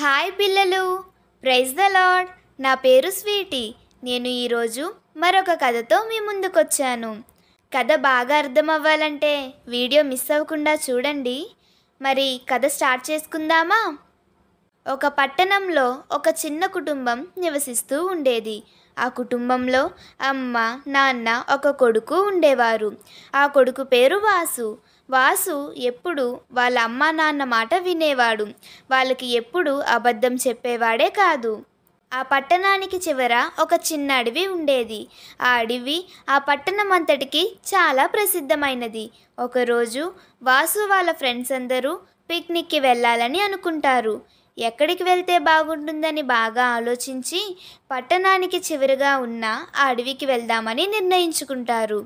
Hi పిల్లలు, praise the lord. నా పేరు స్వీటీ. నేను ఈరోజు మరొక కథతో మీ ముందుకొచ్చాను. కథ బాగా అర్థం అవ్వాలంటే వీడియో మిస్ అవ్వకుండా చూడండి. మరి కథ స్టార్ట్ చేసుకుందామా? ఒక పట్టణంలో ఒక చిన్న కుటుంబం నివసిస్తూ ఉండేది. ఆ కుటుంబంలో అమ్మ, నాన్న, ఒక కొడుకు ఉండేవారు. ఆ కొడుకు పేరు వాసు. వాసు ఎప్పుడు వాళ్ళ అమ్మ నాన్న మాట వినేవాడు. వాళ్ళకి ఎప్పుడు అబద్ధం చెప్పేవాడే కాదు. ఆ పట్టణానికి చివర ఒక చిన్న అడవి ఉండేది. ఆ అడవి ఆ పట్టణం అంతటికి చాలా ప్రసిద్ధమైనది. ఒకరోజు వాసు వాళ్ళ ఫ్రెండ్స్ అందరూ పిక్నిక్కి వెళ్ళాలని అనుకుంటారు. ఎక్కడికి వెళ్తే బాగుంటుందని బాగా ఆలోచించి పట్టణానికి చివరిగా ఉన్న ఆ అడవికి వెళ్దామని నిర్ణయించుకుంటారు.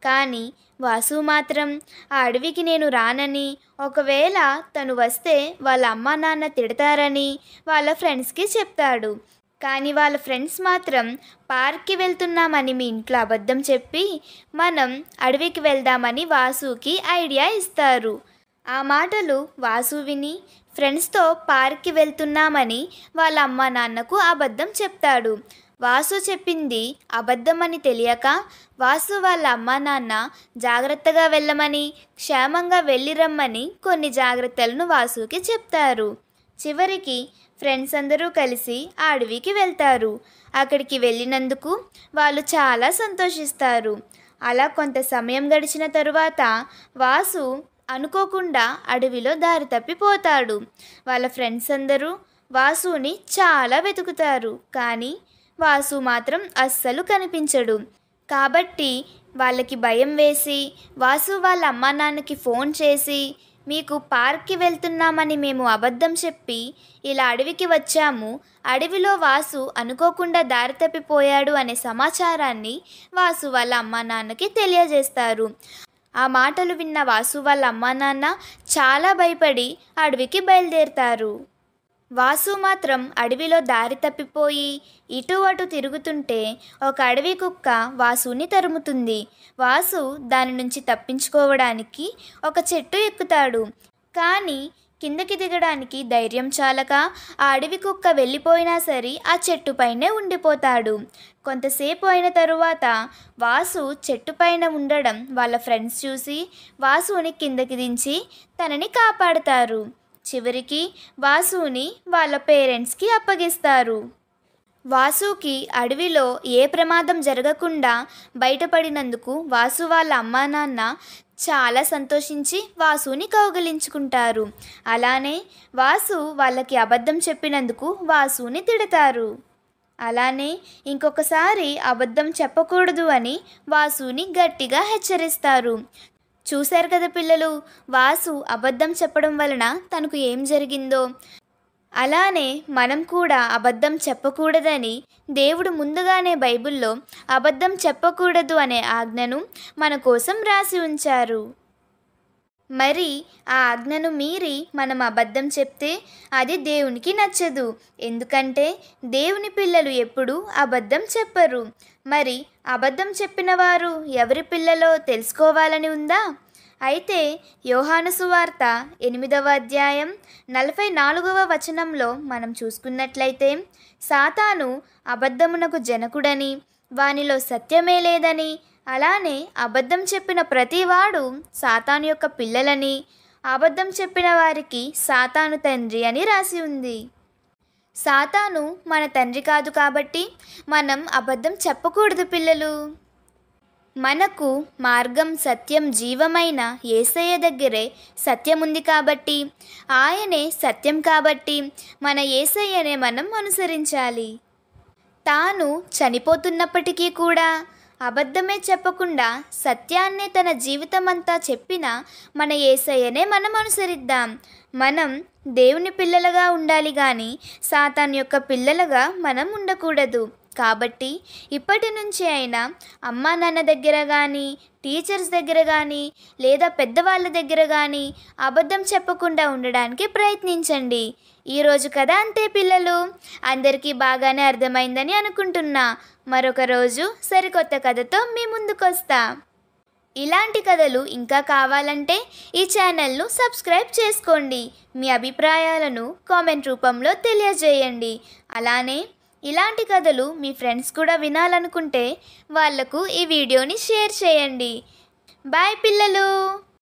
కానీ వాసు మాత్రం ఆ అడవికి నేను రానని, ఒకవేళ తను వస్తే వాళ్ళ అమ్మా నాన్న తిడతారని వాళ్ళ ఫ్రెండ్స్కి చెప్తాడు. కానీ వాళ్ళ ఫ్రెండ్స్ మాత్రం పార్క్కి వెళ్తున్నామని మీ ఇంట్లో అబద్ధం చెప్పి మనం అడవికి వెళ్దామని వాసుకి ఐడియా ఇస్తారు. ఆ మాటలు వాసు విని ఫ్రెండ్స్తో పార్క్కి వెళ్తున్నామని వాళ్ళ అమ్మ నాన్నకు అబద్ధం చెప్తాడు. వాసు చెప్పింది అబద్ధమని తెలియక వాసు వాళ్ళ అమ్మా నాన్న జాగ్రత్తగా వెళ్ళమని, క్షేమంగా వెళ్ళిరమ్మని కొన్ని జాగ్రత్తలను వాసుకి చెప్తారు. చివరికి ఫ్రెండ్స్ అందరూ కలిసి ఆ అడవికి వెళ్తారు. అక్కడికి వెళ్ళినందుకు వాళ్ళు చాలా సంతోషిస్తారు. అలా కొంత సమయం గడిచిన తరువాత వాసు అనుకోకుండా అడవిలో దారి తప్పిపోతాడు. వాళ్ళ ఫ్రెండ్స్ అందరూ వాసుని చాలా వెతుకుతారు. కానీ వాసు మాత్రం అస్సలు కనిపించడు. కాబట్టి వాళ్ళకి భయం వేసి వాసు వాళ్ళ అమ్మా నాన్నకి ఫోన్ చేసి, మీకు పార్క్కి వెళ్తున్నామని మేము అబద్ధం చెప్పి ఇలా అడవికి వచ్చాము, అడవిలో వాసు అనుకోకుండా దారి తప్పిపోయాడు అనే సమాచారాన్ని వాసు వాళ్ళ అమ్మా నాన్నకి తెలియజేస్తారు. ఆ మాటలు విన్న వాసు వాళ్ళ అమ్మా నాన్న చాలా భయపడి అడవికి బయలుదేరుతారు. వాసు మాత్రం అడవిలో దారి తప్పిపోయి ఇటు అటు తిరుగుతుంటే ఒక అడవి కుక్క వాసుని తరుముతుంది. వాసు దాని నుంచి తప్పించుకోవడానికి ఒక చెట్టు ఎక్కుతాడు. కానీ కిందకి దిగడానికి ధైర్యం చాలక ఆ అడవి కుక్క వెళ్ళిపోయినా సరే ఆ చెట్టుపైనే ఉండిపోతాడు. కొంతసేపు అయిన తరువాత వాసు చెట్టుపైన ఉండడం వాళ్ళ ఫ్రెండ్స్ చూసి వాసుని కిందకి దించి తనని కాపాడుతారు. చివరికి వాసుని వాళ్ళ పేరెంట్స్కి అప్పగిస్తారు. వాసుకి అడవిలో ఏ ప్రమాదం జరగకుండా బయటపడినందుకు వాసు వాళ్ళ అమ్మా నాన్న చాలా సంతోషించి వాసుని కౌగిలించుకుంటారు. అలానే వాసు వాళ్ళకి అబద్ధం చెప్పినందుకు వాసుని తిడతారు. అలానే ఇంకొకసారి అబద్ధం చెప్పకూడదు అని వాసుని గట్టిగా హెచ్చరిస్తారు. చూశారు కదా పిల్లలు, వాసు అబద్ధం చెప్పడం వలన తనకు ఏం జరిగిందో. అలానే మనం కూడా అబద్ధం చెప్పకూడదని దేవుడు ముందుగానే బైబిల్లో అబద్ధం చెప్పకూడదు అనే ఆజ్ఞను మన కోసం రాసి ఉంచారు. మరి ఆ ఆజ్ఞను మీరి మనం అబద్ధం చెప్తే అది దేవునికి నచ్చదు. ఎందుకంటే దేవుని పిల్లలు ఎప్పుడూ అబద్ధం చెప్పరు. మరి అబద్ధం చెప్పిన వారు ఎవరి పిల్లలో తెలుసుకోవాలని ఉందా? అయితే యోహాను సువార్త 8వ అధ్యాయం 44వ వచనంలో మనం చూసుకున్నట్లయితే, సాతాను అబద్ధమునకు జనకుడని, వానిలో సత్యమే లేదని, అలానే అబద్ధం చెప్పిన ప్రతివాడు సాతాను యొక్క పిల్లలని, అబద్ధం చెప్పిన వారికి సాతాను తండ్రి అని రాసి ఉంది. సాతాను మన తండ్రి కాదు కాబట్టి మనం అబద్ధం చెప్పకూడదు పిల్లలు. మనకు మార్గం, సత్యం, జీవమైన యేసయ్య దగ్గరే సత్యం ఉంది కాబట్టి, ఆయనే సత్యం కాబట్టి మన యేసయ్యనే మనం అనుసరించాలి. తాను చనిపోతున్నప్పటికీ కూడా అబద్ధమే చెప్పకుండా సత్యాన్నే తన జీవితమంతా చెప్పిన మన యేసయ్యనే మనం అనుసరిద్దాం. మనం దేవుని పిల్లలుగా ఉండాలి కానీ సాతాను యొక్క పిల్లలుగా మనం ఉండకూడదు. కాబట్టి ఇప్పటి నుంచి అయినా అమ్మా నాన్న దగ్గర కానీ, టీచర్స్ దగ్గర కానీ, లేదా పెద్దవాళ్ళ దగ్గర కానీ అబద్ధం చెప్పకుండా ఉండడానికి ప్రయత్నించండి. ఈరోజు కథ అంతే పిల్లలు. అందరికీ బాగానే అర్థమైందని అనుకుంటున్నా. మరొక రోజు సరికొత్త కథతో మీ ముందుకు వస్తా. ఇలాంటి కథలు ఇంకా కావాలంటే ఈ ఛానల్ను సబ్స్క్రైబ్ చేసుకోండి. మీ అభిప్రాయాలను కామెంట్ రూపంలో తెలియజేయండి. అలానే ఇలాంటి కథలు మీ ఫ్రెండ్స్ కూడా వినాలనుకుంటే వాళ్లకు ఈ వీడియోని షేర్ చేయండి. బాయ్ పిల్లలు.